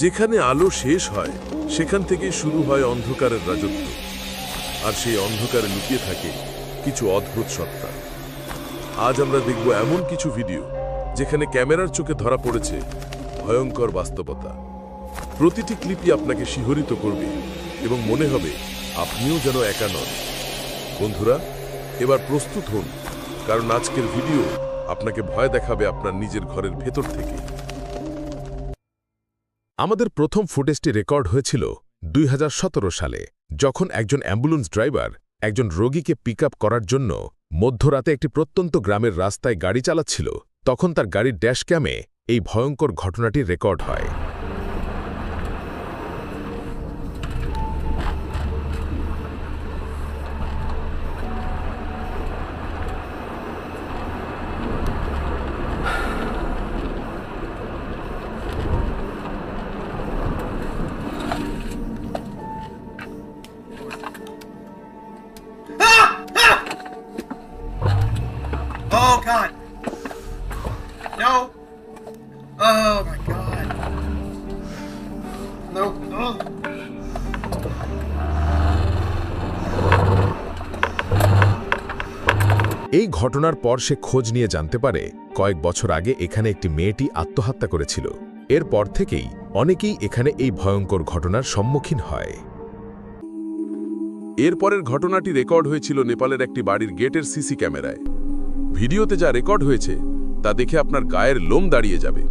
যেখানে আলো শেষ হয় সেখান থেকেই শুরু হয় অন্ধকারের রাজত্ব, আর সেই অন্ধকারে লুকিয়ে থাকে কিছু অদ্ভুত সত্তা। আজ আমরা দেখব এমন কিছু ভিডিও যেখানে ক্যামেরার চোখে ধরা পড়েছে ভয়ঙ্কর বাস্তবতা। প্রতিটি ক্লিপই আপনাকে শিহরিত করবে এবং মনে হবে আপনিও যেন একা নন। বন্ধুরা, এবার প্রস্তুত হন, কারণ আজকের ভিডিও আপনাকে ভয় দেখাবে আপনার নিজের ঘরের ভেতর থেকে। আমাদের প্রথম ফুটেজটি রেকর্ড হয়েছিল 2017 সালে, যখন একজন অ্যাম্বুলেন্স ড্রাইভার একজন রোগীকে পিক আপ করার জন্য মধ্যরাতে একটি প্রত্যন্ত গ্রামের রাস্তায় গাড়ি চালাচ্ছিল। তখন তার গাড়ির ড্যাশ ক্যামে এই ভয়ঙ্কর ঘটনাটি রেকর্ড হয়। Oh God! No! Oh my God! No! Oh. এই ঘটনার পর সে খোঁজ নিয়ে জানতে পারে কয়েক বছর আগে এখানে একটি মেয়েটি আত্মহত্যা করেছিল। এরপর থেকেই অনেকেই এখানে এই ভয়ঙ্কর ঘটনার সম্মুখীন হয়। এরপরের ঘটনাটি রেকর্ড হয়েছিল নেপালের একটি বাড়ির গেটের সিসি ক্যামেরায়। ভিডিওতে যা রেকর্ড হয়েছে তা দেখে আপনার গায়ের লোম দাঁড়িয়ে যাবে।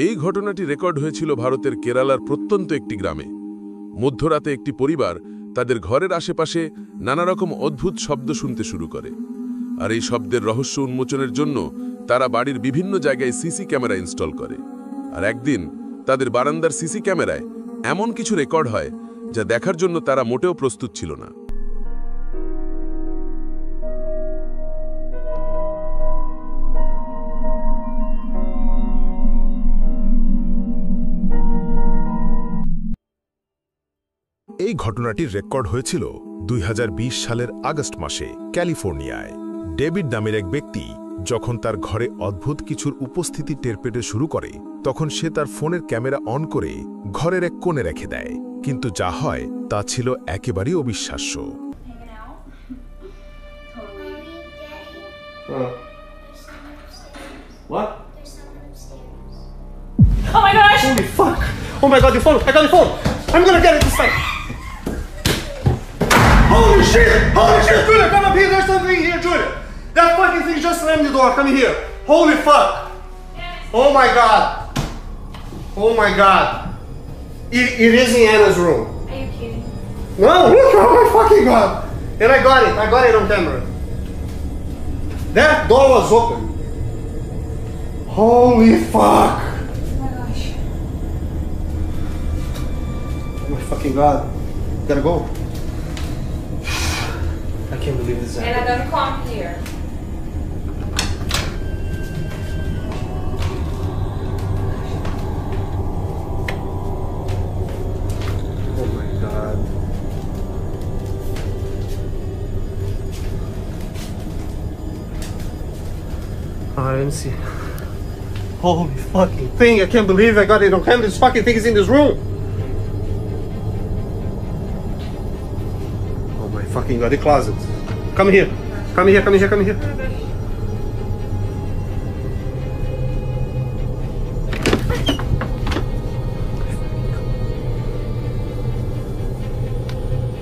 এই ঘটনাটি রেকর্ড হয়েছিল ভারতের কেরালার প্রত্যন্ত একটি গ্রামে। মধ্যরাতে একটি পরিবার তাদের ঘরের আশেপাশে নানা রকম অদ্ভুত শব্দ শুনতে শুরু করে, আর এই শব্দের রহস্য উন্মোচনের জন্য তারা বাড়ির বিভিন্ন জায়গায় সিসি ক্যামেরা ইনস্টল করে। আর একদিন তাদের বারান্দার সিসি ক্যামেরায় এমন কিছু রেকর্ড হয় যা দেখার জন্য তারা মোটেও প্রস্তুত ছিল না। এই ঘটনাটি রেকর্ড হয়েছিল 2020 সালের আগস্ট মাসে ক্যালিফোর্নিয়ায়। ডেভিড নামের এক ব্যক্তি যখন তার ঘরে অদ্ভুত কিছুর উপস্থিতি টের পেতে শুরু করে, তখন সে তার ফোনের ক্যামেরা অন করে ঘরের এক কোণে রেখে দেয়। কিন্তু যা হয় তা ছিল একেবারেই অবিশ্বাস্য। What? Oh my gosh! Holy fuck! Oh my God, your phone! I got your phone! I'm gonna get it this time! Holy shit! Holy shit! Julia, come up here! There's something here, Julia! That fucking thing just slammed the door. Come here! Holy fuck! Oh my God! Oh my God! It is in Anna's room. Are you kidding? No, look! Oh my fucking God! And I got it. I got it on camera. That door was open. Holy fuck! Oh my gosh. Oh my fucking God. Gotta go. I can't believe this And I'm happened. gonna come here. Oh my God. I didn't see. Holy fucking thing. I can't believe I got it on camera. This fucking thing is in this room. Oh my fucking God. The closet. Come here. Come here. Come here. Come here.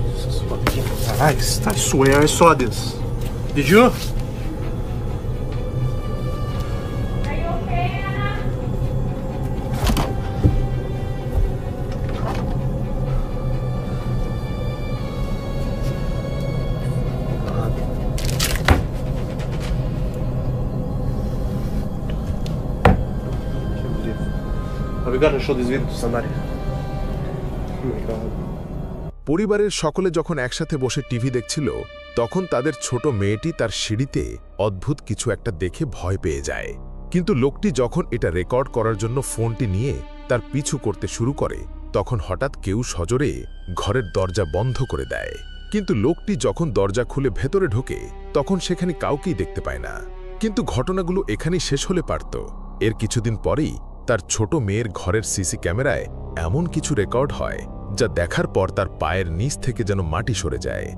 Jesus fucking Christ. I swear I saw this. Did you? Are you okay, Anna? We gotta show this video to somebody. Oh my God. পরিবারের সকলে যখন একসাথে বসে TV দেখছিল, তখন তাদের ছোট মেয়েটি তার সিঁড়িতে অদ্ভুত কিছু একটা দেখে ভয় পেয়ে যায়। কিন্তু লোকটি যখন এটা রেকর্ড করার জন্য ফোনটি নিয়ে তার পিছু করতে শুরু করে, তখন হঠাৎ কেউ সজোরে ঘরের দরজা বন্ধ করে দেয়। কিন্তু লোকটি যখন দরজা খুলে ভেতরে ঢোকে, তখন সেখানে কাউকেই দেখতে পায় না। কিন্তু ঘটনাগুলো এখানেই শেষ হলে পারত। এর কিছুদিন পরেই তার ছোট মেয়ের ঘরের সিসি ক্যামেরায় এমন কিছু রেকর্ড হয় যা দেখার পর তার পায়ের নিচ থেকে যেন মাটি সরে যায়।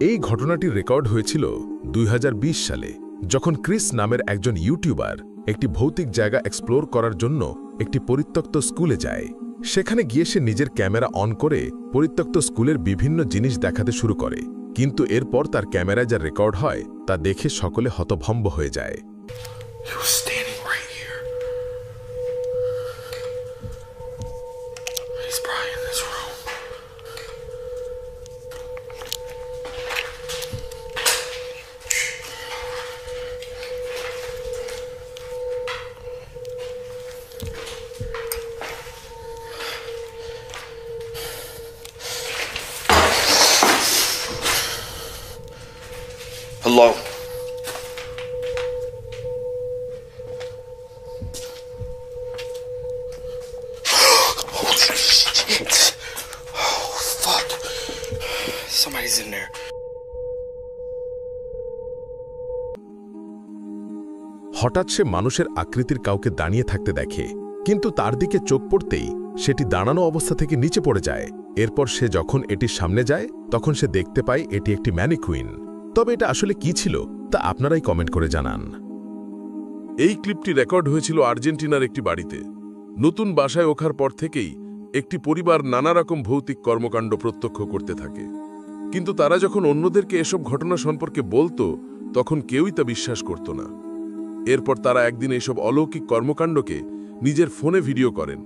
এই ঘটনাটির রেকর্ড হয়েছিল 2020 সালে, যখন ক্রিস নামের একজন ইউটিউবার একটি ভৌতিক জায়গা এক্সপ্লোর করার জন্য একটি পরিত্যক্ত স্কুলে যায়। সেখানে গিয়ে সে নিজের ক্যামেরা অন করে পরিত্যক্ত স্কুলের বিভিন্ন জিনিস দেখাতে শুরু করে। কিন্তু এরপর তার ক্যামেরায় যা রেকর্ড হয় তা দেখে সকলে হতভম্ব হয়ে যায়। Hello. Oh shit. Oh fuck. Somebody's in there. হঠাৎ সে মানুষের আকৃতির কাউকে দাঁড়িয়ে থাকতে দেখে, কিন্তু তার দিকে চোখ পড়তেই সেটি দাঁড়ানো অবস্থা থেকে নিচে পড়ে যায়। এরপর সে যখন এটির সামনে যায়, তখন সে দেখতে পায় এটি একটি ম্যানিকুইন। তবে এটা আসলে কি ছিল তা আপনারাই কমেন্ট করে জানান। এই ক্লিপটি রেকর্ড হয়েছিল আর্জেন্টিনার একটি বাড়িতে। নতুন বাসায় ওঠার পর থেকেই একটি পরিবার নানা রকম ভৌতিক কর্মকাণ্ড প্রত্যক্ষ করতে থাকে। কিন্তু তারা যখন অন্যদেরকে এসব ঘটনা সম্পর্কে বলতো, তখন কেউই তা বিশ্বাস করত না। এরপর তারা একদিন এইসব অলৌকিক কর্মকাণ্ডকে নিজের ফোনে ভিডিও করেন,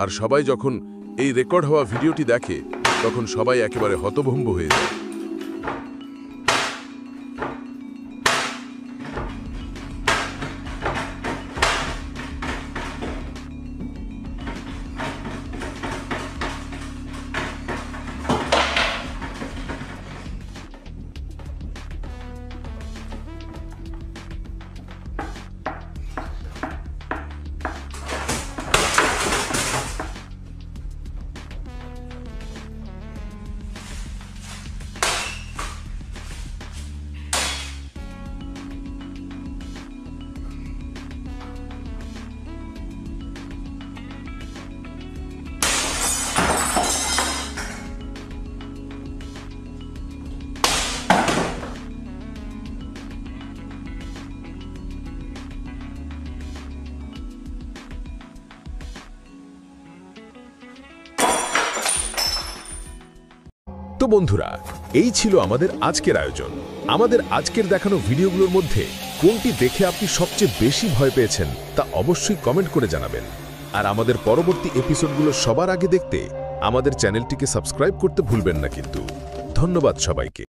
আর সবাই যখন এই রেকর্ড হওয়া ভিডিওটি দেখে, তখন সবাই একেবারে হতভম্ব হয়ে যায়। বন্ধুরা, এই ছিল আমাদের আজকের আয়োজন। আমাদের আজকের দেখানো ভিডিওগুলোর মধ্যে কোনটি দেখে আপনি সবচেয়ে বেশি ভয় পেয়েছেন তা অবশ্যই কমেন্ট করে জানাবেন। আর আমাদের পরবর্তী এপিসোডগুলো সবার আগে দেখতে আমাদের চ্যানেলটিকে সাবস্ক্রাইব করতে ভুলবেন না কিন্তু। ধন্যবাদ সবাইকে।